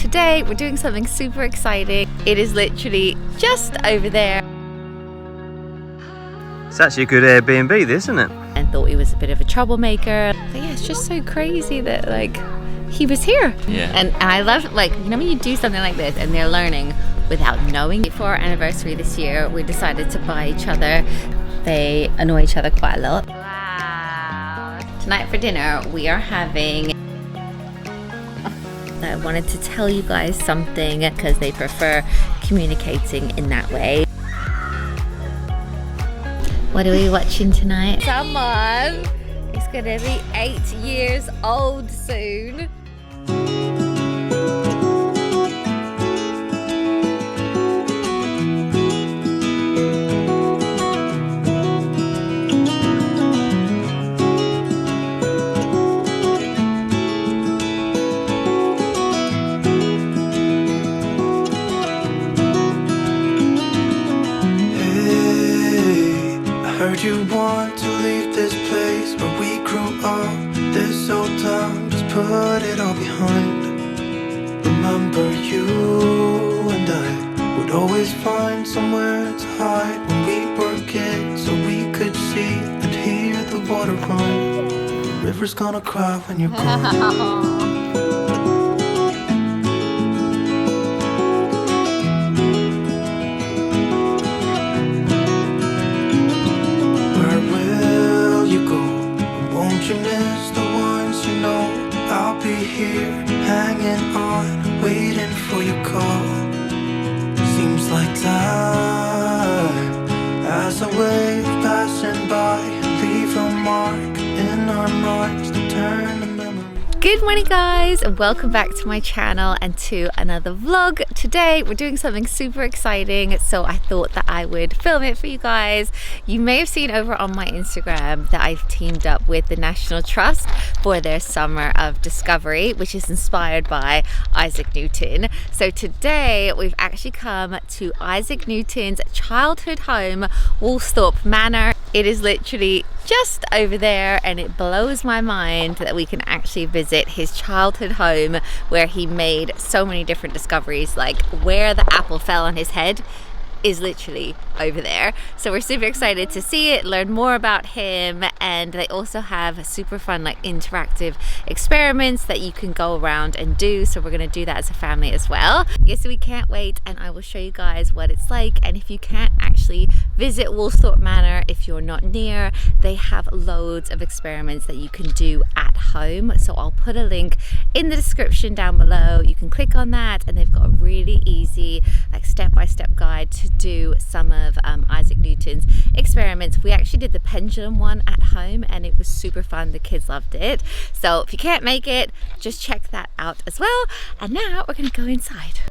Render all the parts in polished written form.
today we're doing something super exciting. It is literally just over there. It's actually a good Airbnb, this, isn't it? And thought he was a bit of a troublemaker. But yeah, it's just so crazy that like he was here. Yeah. And I love, like, you know, when you do something like this and they're learning without knowing. For our anniversary this year, we decided to buy each other. They annoy each other quite a lot. Wow. Tonight for dinner, we are having... I wanted to tell you guys something because they prefer communicating in that way. What are we watching tonight? Someone is gonna be 8 years old soon. You want to leave this place where we grew up, this old town, just put it all behind. Remember you and I would always find somewhere to hide when we were kids, so we could see and hear the water run. The river's gonna cry when you're gone. You miss the ones you know. I'll be here, hanging on, waiting for your call. Seems like time as a wave passing by, leave a mark in our minds to turn the memory. Good morning guys, and welcome back to my channel and to another vlog. Today we're doing something super exciting, so I thought that I would film it for you guys. You may have seen over on my Instagram that I've teamed up with the National Trust for their Summer of Discovery, which is inspired by Isaac Newton. So today we've actually come to Isaac Newton's childhood home, Woolsthorpe Manor. It is literally just over there, and it blows my mind that we can actually visit his childhood home where he made so many different discoveries, like where the apple fell on his head is literally over there. So we're super excited to see it, learn more about him, and they also have super fun like interactive experiments that you can go around and do. So we're going to do that as a family as well. Yes, so we can't wait, and I will show you guys what it's like. And if you can't actually visit Woolsthorpe Manor, if you're not near, they have loads of experiments that you can do at home. So I'll put a link in the description down below. You can click on that, and they've got a really easy like step-by-step guide to do some of Isaac Newton's experiments. We actually did the pendulum one at home, and it was super fun. The kids loved it. So if you can't make it, just check that out as well. And now we're gonna go inside.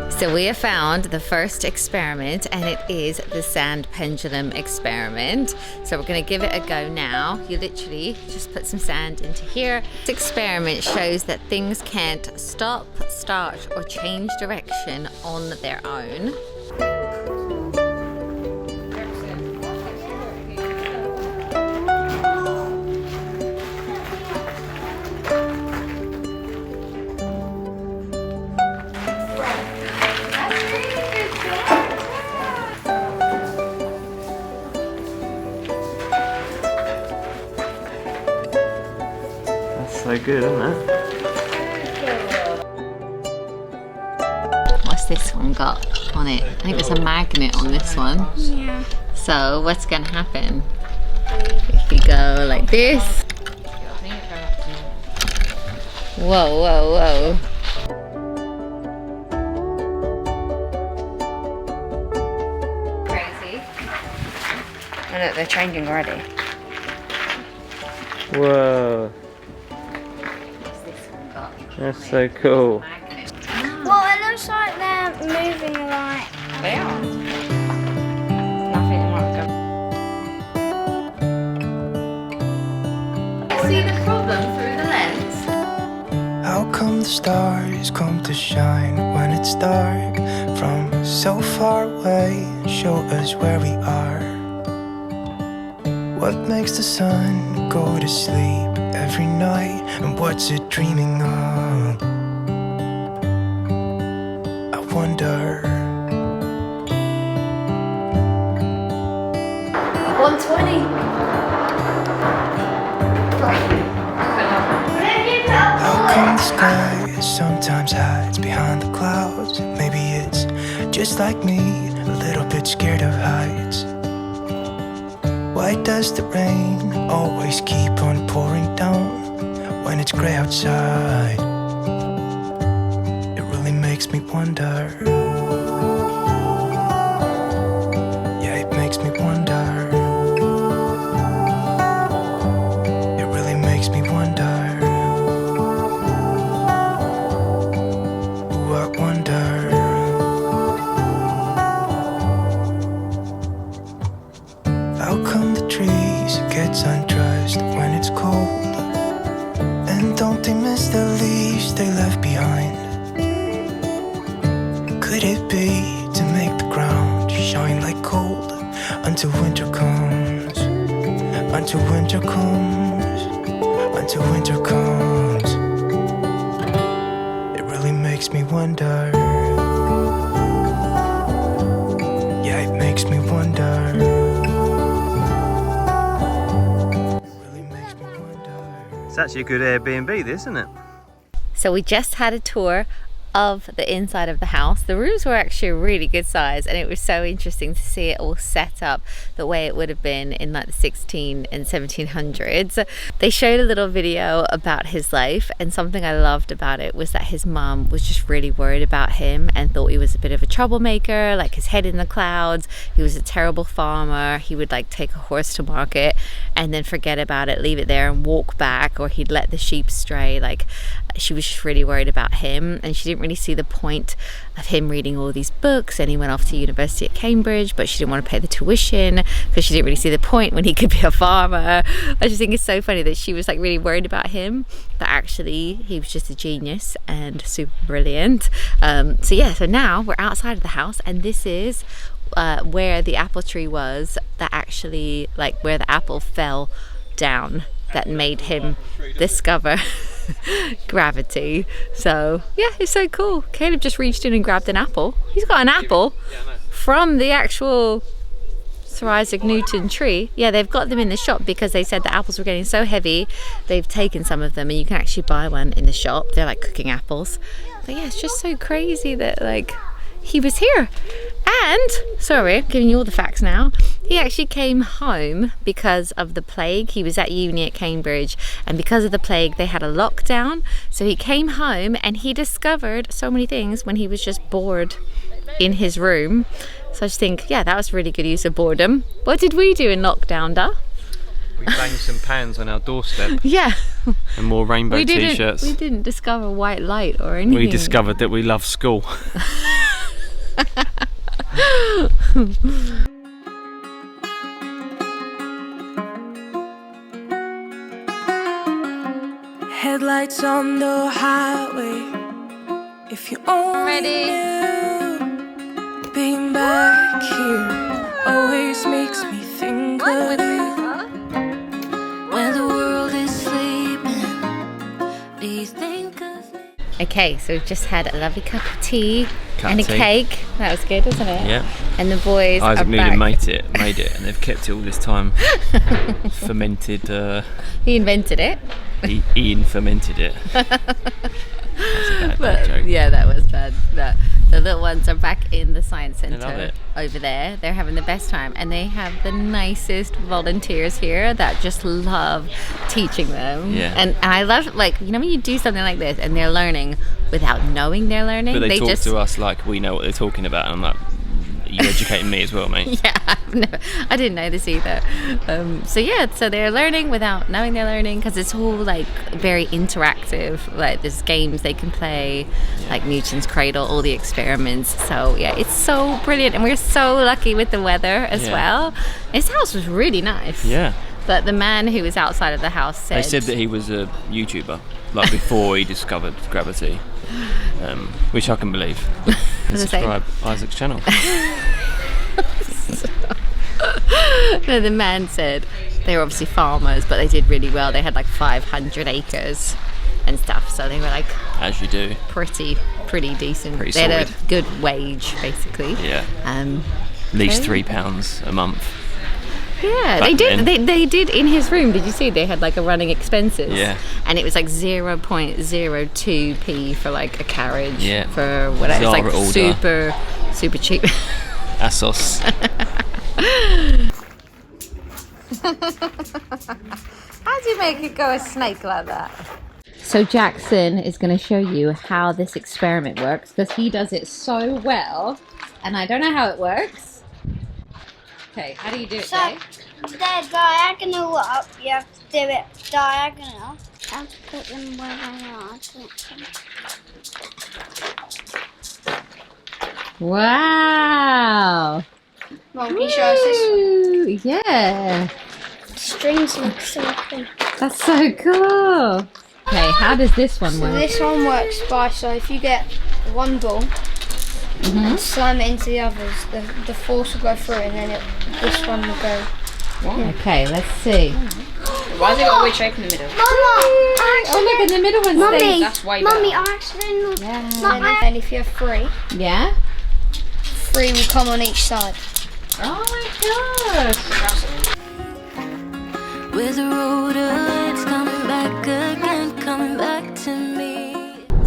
So we have found the first experiment, and it is the sand pendulum experiment. So we're going to give it a go now. You literally just put some sand into here. This experiment shows that things can't stop, start, or change direction on their own. So good, isn't it? What's this one got on it? I think there's a magnet on this one. Yeah. So what's gonna happen if we go like this? Whoa, whoa, whoa. Crazy. Oh look, they're changing already. Whoa. That's so cool. Well, it looks like they're moving like... They are. Nothing more. See the problem through the lens? How come the stars come to shine when it's dark from so far away and show us where we are? What makes the sun go to sleep every night, and what's it dreaming of? I wonder. 120. How come the sky sometimes hides behind the clouds? Maybe it's just like me, a little bit scared of heights. Why does the rain always keep on pouring down when it's grey outside? It really makes me wonder. Yeah, it makes me wonder. It really makes me wonder. Ooh, I wonder. How come the trees get undressed when it's cold? And don't they miss the leaves they left behind? Could it be to make the ground shine like gold until winter comes? Until winter comes, until winter comes. It really makes me wonder. Yeah, it makes me wonder. It's actually a good Airbnb, this, isn't it? So we just had a tour of the inside of the house. The rooms were actually a really good size, and it was so interesting to see it all set up the way it would have been in like the 16 and 1700s. They showed a little video about his life, and something I loved about it was that his mum was just really worried about him and thought he was a bit of a troublemaker, like his head in the clouds. He was a terrible farmer. He would like take a horse to market and then forget about it, leave it there and walk back, or he'd let the sheep stray. Like, she was just really worried about him, and she didn't really see the point of him reading all these books. And he went off to university at Cambridge, but she didn't want to pay the tuition because she didn't really see the point when he could be a farmer. I just think it's so funny that she was like really worried about him, but actually he was just a genius and super brilliant. So now we're outside of the house, and this is where the apple tree was, that actually, like, where the apple fell down, that made him discover gravity. So yeah, it's so cool. Caleb just reached in and grabbed an apple. He's got an apple from the actual Sir Isaac Newton tree. Yeah, they've got them in the shop because they said the apples were getting so heavy. They've taken some of them, and you can actually buy one in the shop. They're like cooking apples. But yeah, it's just so crazy that like he was here. And, sorry, I'm giving you all the facts now. He actually came home because of the plague. He was at uni at Cambridge, and because of the plague they had a lockdown. So he came home and he discovered so many things when he was just bored in his room. So I just think, yeah, that was really good use of boredom. What did we do in lockdown, Da? We banged some pans on our doorstep. Yeah. And more rainbow t-shirts. We didn't discover white light or anything. We discovered that we love school. Headlights on the highway. If you only knew, being back here always makes me think of you. When the world is sleeping, do you think of me? Okay, so we've just had a lovely cup of tea and a cake. That was good, wasn't it? Yeah. And the boys Isaac are Newton back. made it, and they've kept it all this time. Fermented. He invented it. Ian fermented it. That's a bad joke. Yeah, that was bad. But the little ones are back in the science love centre it. over there. They're having the best time, and they have the nicest volunteers here that just love teaching them. Yeah. And I love, like, you know, when you do something like this and they're learning without knowing they're learning. But they talk just to us like we know what they're talking about, and I'm like, you're educating me as well, mate. Yeah, I didn't know this either. So they're learning without knowing they're learning, because it's all like very interactive. Like there's games they can play, like Newton's Cradle, all the experiments. So yeah, it's so brilliant, and we're so lucky with the weather as well. His house was really nice. Yeah. But the man who was outside of the house said... They said that he was a YouTuber. like before he discovered gravity, which I can believe. And subscribe Isaac's channel. No, the man said they were obviously farmers, but they did really well. They had like 500 acres and stuff, so they were like, as you do, pretty decent. Pretty they had solid. a good wage, basically. Yeah. At least £3 a month. Yeah, Back they did. then. They did in his room. Did you see? They had like a running expenses. Yeah. And it was like 0.02p for like a carriage. Yeah. For whatever. It's like Zara order. super cheap. Assos. How do you make it go a snake like that? So Jackson is going to show you how this experiment works because he does it so well, and I don't know how it works. Okay, how do you do it, So Jay? they're diagonal up. You have to do it diagonal. I have to put them where they are. Wow! Mom, can you show us this? Ooh, yeah, The strings look so cool. that's so cool. Okay, how does this one So work? this one works by, so if you get one ball, Mhm. slam it into the others, the force will go through and then this one will go. Okay, let's see. Why has it got a weird shape in the middle? Mama! Oh, look at the middle one. Mummy! That's way better. Mummy, I accidentally... Yeah. And if you have three, Yeah. three will come on each side. Oh my gosh. With the road, it's coming back again, coming back to me.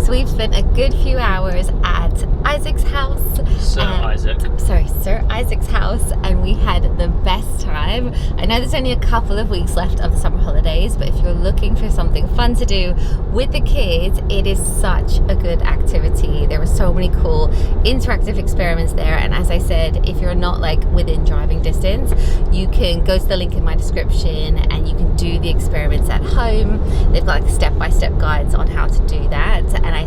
So we've spent a good few hours at Isaac's house. Sir Isaac. Sorry, Sir Isaac's house, and we had the best time. I know there's only a couple of weeks left of the summer holidays, but if you're looking for something fun to do with the kids, it is such a good activity. There were so many cool interactive experiments there, and as I said, if you're not like within driving distance, you can go to the link in my description and you can do the experiments at home. They've got like step-by-step guides on how to do that, and I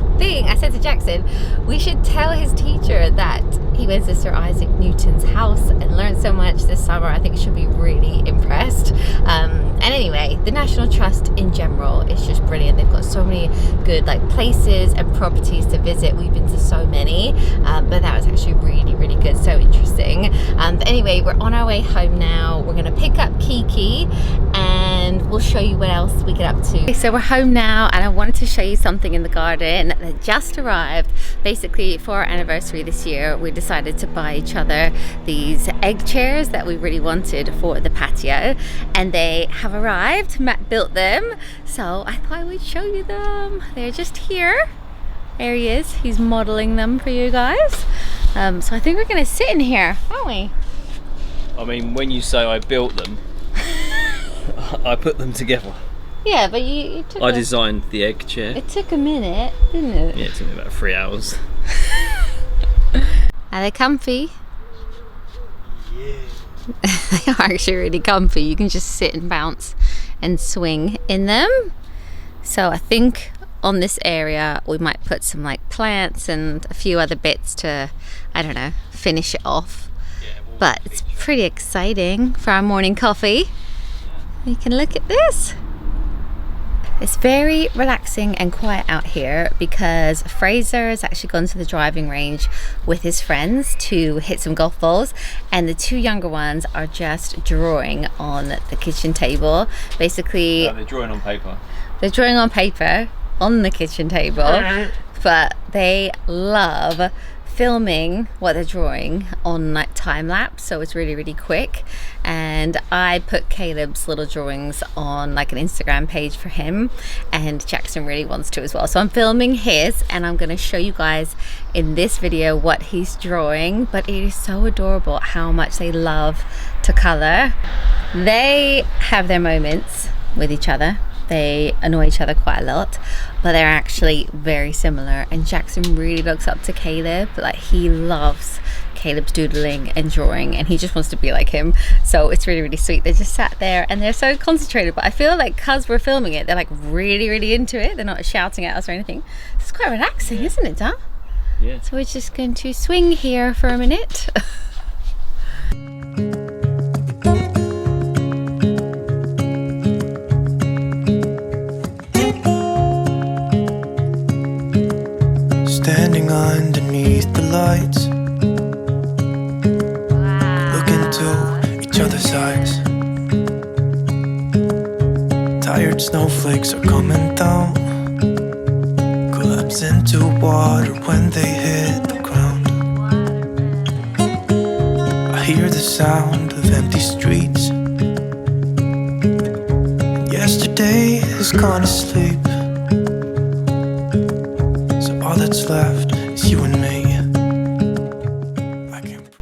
said to Jackson, we should tell his teacher that he went to Sir Isaac Newton's house and learned so much this summer. I think she'll be really impressed. And anyway, the National Trust in general is just brilliant. They've got so many good like places and properties to visit. We've been to so many, but that was actually really good, so interesting. But anyway, we're on our way home now. We're gonna pick up Kiki and we'll show you what else we get up to. Okay, so we're home now, and I wanted to show you something in the garden that just arrived. Basically, for our anniversary this year, we decided to buy each other these egg chairs that we really wanted for the patio, and they have arrived. Matt built them, so I thought I would show you them. They're just here. There he is. He's modeling them for you guys. So I think we're gonna sit in here, aren't we? I mean, when you say I built them, I put them together. Yeah, but you took I designed the egg chair. it took a minute, didn't it? Yeah, it took me about 3 hours. Are they comfy? Yeah. They are actually really comfy. You can just sit and bounce and swing in them. So I think on this area we might put some like plants and a few other bits to, I don't know, finish it off. But it's pretty exciting for our morning coffee. You can look at this. It's very relaxing and quiet out here because Fraser has actually gone to the driving range with his friends to hit some golf balls, and the two younger ones are just drawing on the kitchen table. Basically, They're drawing on paper. they're drawing on paper on the kitchen table, but they love filming what they're drawing on like time lapse, so it's really quick. And I put Caleb's little drawings on like an Instagram page for him, and Jackson really wants to as well, so I'm filming his and I'm going to show you guys in this video what he's drawing. But it is so adorable how much they love to color. They have their moments with each other. They annoy each other quite a lot, but they're actually very similar. And Jackson really looks up to Caleb. Like, he loves Caleb's doodling and drawing, and he just wants to be like him. So it's really sweet. They just sat there and they're so concentrated, but I feel like because we're filming it, they're like really into it. They're not shouting at us or anything. It's quite relaxing, isn't it, Dad? Yeah. So we're just going to swing here for a minute. sitting underneath the lights, look into each other's eyes. Tired snowflakes are coming down, collapse into water when they hit the ground. I hear the sound of empty streets. Yesterday has gone to sleep, so all that's left is you and me.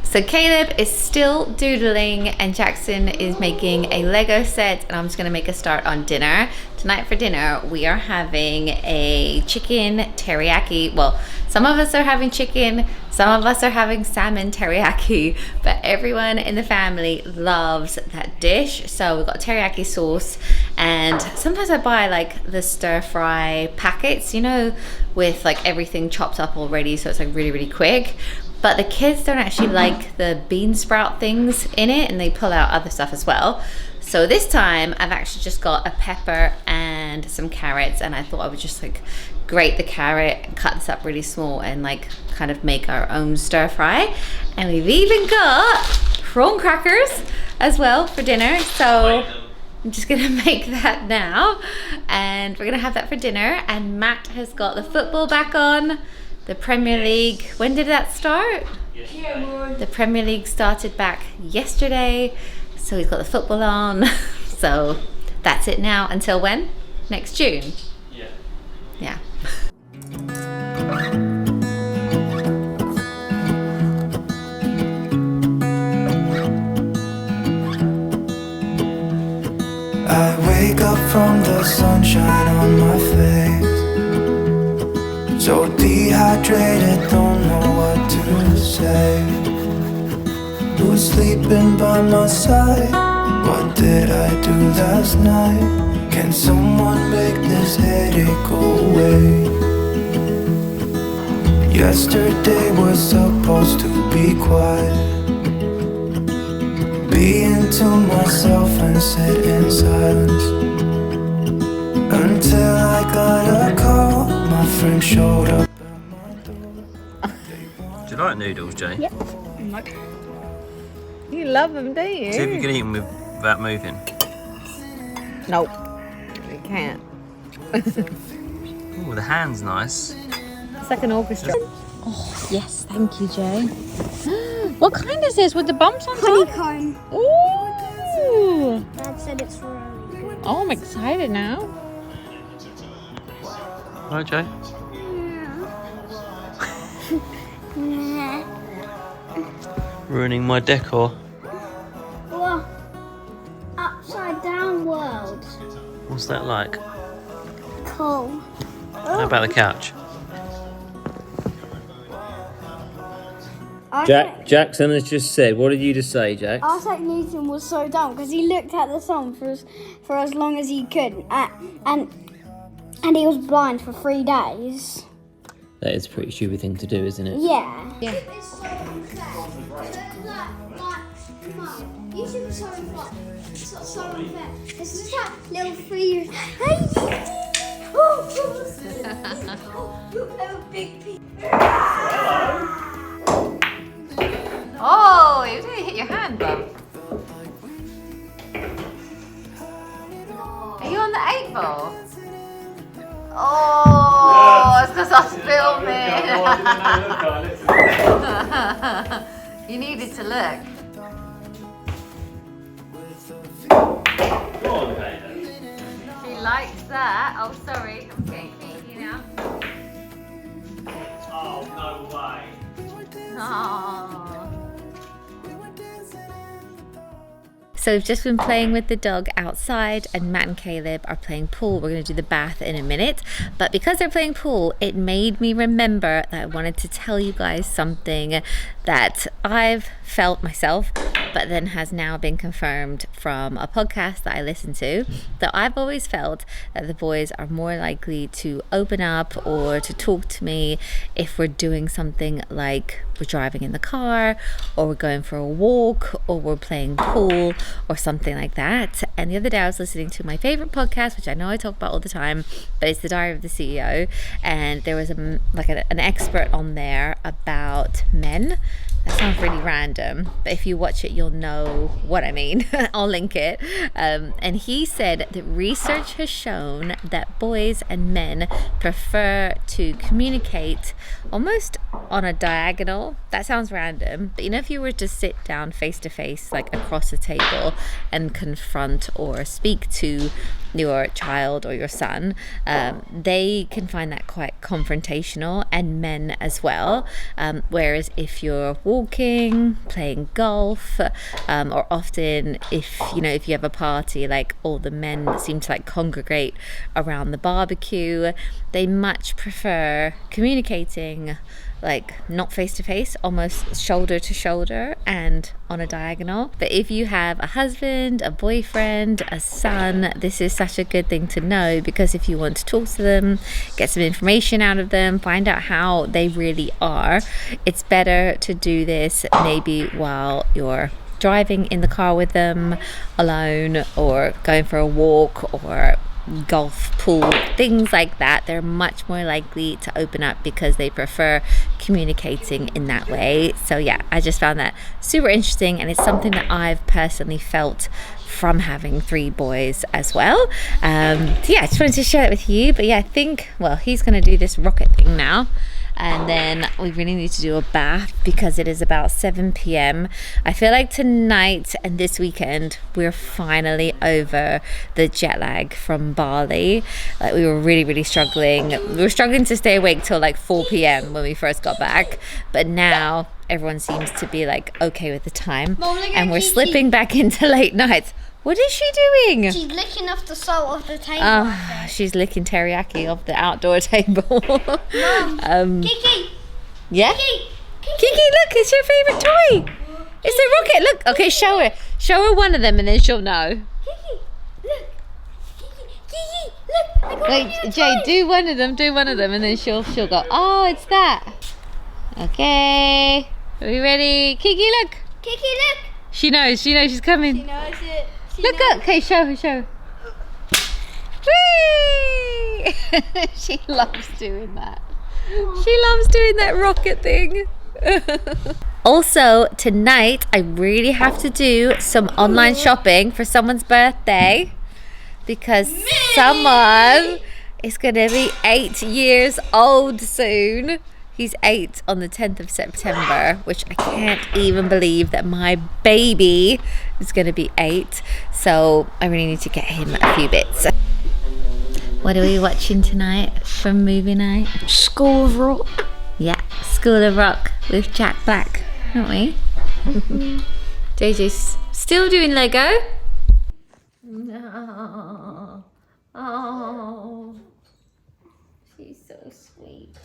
So Caleb is still doodling and Jackson is making a Lego set, and I'm just gonna make a start on dinner. Tonight for dinner, we are having a chicken teriyaki. Well, some of us are having chicken, some of us are having salmon teriyaki, but everyone in the family loves that dish. So we've got teriyaki sauce, and sometimes I buy like the stir fry packets, you know, with like everything chopped up already, so it's like really, really quick. But the kids don't actually like the bean sprout things in it, and they pull out other stuff as well. So this time I've actually just got a pepper and some carrots, and I thought I would just like grate the carrot and cut this up really small and like kind of make our own stir fry. And we've even got prawn crackers as well for dinner. So I'm just gonna make that now, and we're gonna have that for dinner. And Matt has got the football back on. The Premier League, when did that start? Yesterday. The Premier League started back yesterday, so he's got the football on. So that's it now until when? Next June? Yeah. Yeah. I wake up from the sunshine on my face, so dehydrated, don't know what to say. Who's sleeping by my side? What did I do last night? Can someone make this headache go away? Yesterday was supposed to be quiet, being to myself and sit in silence, until I got a call. My friend showed up at my door. Do you like noodles, Jay? Yep. You love them, do you? See if you can eat them without moving. Nope, you can't. Oh, the hand's nice. It's like an orchestra. Oh, yes, thank you, Jay. What kind is this with the bumps on top? Honeycomb. Ooh! Dad said it's really good. Oh, I'm excited now. Right, Jay? Ruining my decor. Well, upside down world. What's that like? Cool. How about the couch? Jackson has just said, what did you just say, Jack? Isaac Newton was so dumb because he looked at the sun for as long as he could, and he was blind for 3 days. That is a pretty stupid thing to do, isn't it? Yeah. Yeah. You should be so unfair. So unfair. This is that little 3 years. Hey, you big piece. Oh, you didn't hit your hand, bub. Are you on the 8 ball? Oh, it's because I was filming. You needed to look. She likes that. Oh, sorry. I'm getting cheeky now. Oh, no way. Aww. So we've just been playing with the dog outside, and Matt and Caleb are playing pool. We're going to do the bath in a minute, but because they're playing pool, it made me remember that I wanted to tell you guys something that I've felt myself, but then has now been confirmed from a podcast that I listen to, that I've always felt that the boys are more likely to open up or to talk to me if we're doing something like we're driving in the car, or we're going for a walk, or we're playing pool or something like that. And the other day I was listening to my favorite podcast, which I know I talk about all the time, but it's the Diary of the CEO, and there was an expert on there about men. That sounds really random, but if you watch it you'll know what I mean. I'll link it. And he said that research has shown that boys and men prefer to communicate almost on a diagonal. That sounds random, but you know, if you were to sit down face to face, like across a table, and confront or speak to your child or your son, they can find that quite confrontational, and men as well. Whereas if you're walking, playing golf, or often if you have a party, like all the men seem to like congregate around the barbecue, they much prefer communicating like not face to face, almost shoulder to shoulder and on a diagonal. But if you have a husband, a boyfriend, a son, this is such a good thing to know, because if you want to talk to them, get some information out of them, find out how they really are, it's better to do this maybe while you're driving in the car with them, alone, or going for a walk, or golf, pool, things like that. They're much more likely to open up because they prefer communicating in that way. So yeah, I just found that super interesting, and it's something that I've personally felt from having 3 boys as well. So yeah, I just wanted to share that with you. But yeah, I think, well, he's going to do this rocket thing now, and then we really need to do a bath because it is about 7 p.m. I feel like tonight and this weekend we're finally over the jet lag from Bali. Like, we were really struggling. We were struggling to stay awake till like 4 p.m. when we first got back, but now everyone seems to be like okay with the time, and we're slipping back into late nights. What is she doing? She's licking off the salt of the table. Oh, she's licking teriyaki off the outdoor table. Mom, Kiki! Yeah? Kiki! Kiki, look, it's your favourite toy. It's the rocket. Look, okay, show her. Show her one of them and then she'll know. Kiki, look. Kiki, look. I got Wait, Jay, do one of them and then she'll go, oh, it's that. Okay. Are we ready? Kiki, look. Kiki, look. She knows she's coming. She knows it. Look up. Okay, show her. Whee! She loves doing that. She loves doing that rocket thing. Also, tonight I really have to do some online shopping for someone's birthday, because someone is going to be 8 years old soon. He's 8 on the 10th of September, which I can't even believe that my baby is going to be 8. So I really need to get him a few bits. What are we watching tonight for movie night? School of Rock. Yeah, School of Rock with Jack Black, aren't we? JJ's still doing Lego. No. Oh, she's so sweet.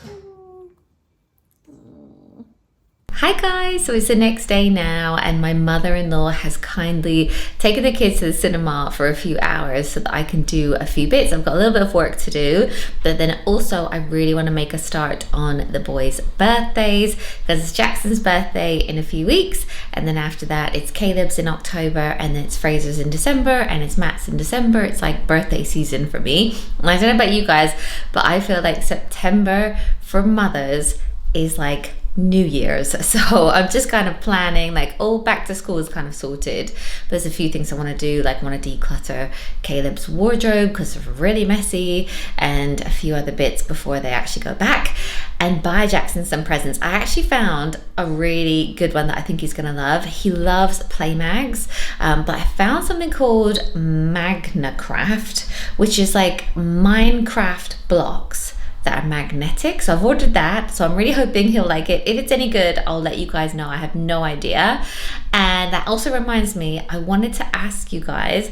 Hi guys, so it's the next day now, and my mother-in-law has kindly taken the kids to the cinema for a few hours so that I can do a few bits. I've got a little bit of work to do, but then also I really want to make a start on the boys' birthdays, because it's Jackson's birthday in a few weeks, and then after that it's Caleb's in October, and then it's Fraser's in December, and it's Matt's in December. It's like birthday season for me. And I don't know about you guys, but I feel like September for mothers is like New Year's. So I'm just kind of planning, like, back to school is kind of sorted, but there's a few things I want to do, like I want to declutter Caleb's wardrobe because it's really messy, and a few other bits before they actually go back, and buy Jackson some presents. I actually found a really good one that I think he's gonna love. He loves play mags, but I found something called MagnaCraft, which is like Minecraft blocks that are magnetic. So I've ordered that, so I'm really hoping he'll like it. If it's any good, I'll let you guys know. I have no idea. And that also reminds me, I wanted to ask you guys,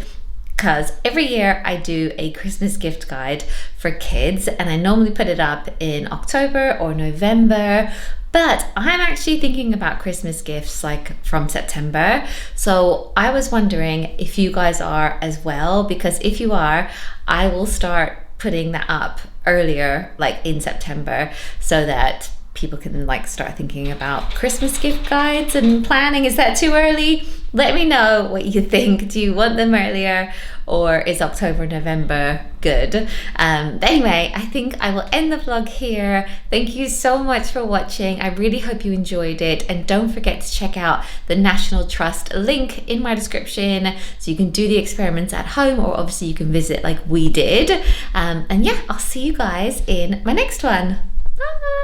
because every year I do a Christmas gift guide for kids, and I normally put it up in October or November. But I'm actually thinking about Christmas gifts like from September. So I was wondering if you guys are as well, because if you are, I will start putting that up earlier, like in September, so that people can like start thinking about Christmas gift guides and planning. Is that too early? Let me know what you think. Do you want them earlier, or is October, November good? Anyway, I think I will end the vlog here. Thank you so much for watching. I really hope you enjoyed it, and don't forget to check out the National Trust link in my description so you can do the experiments at home, or obviously you can visit like we did. And yeah, I'll see you guys in my next one. Bye.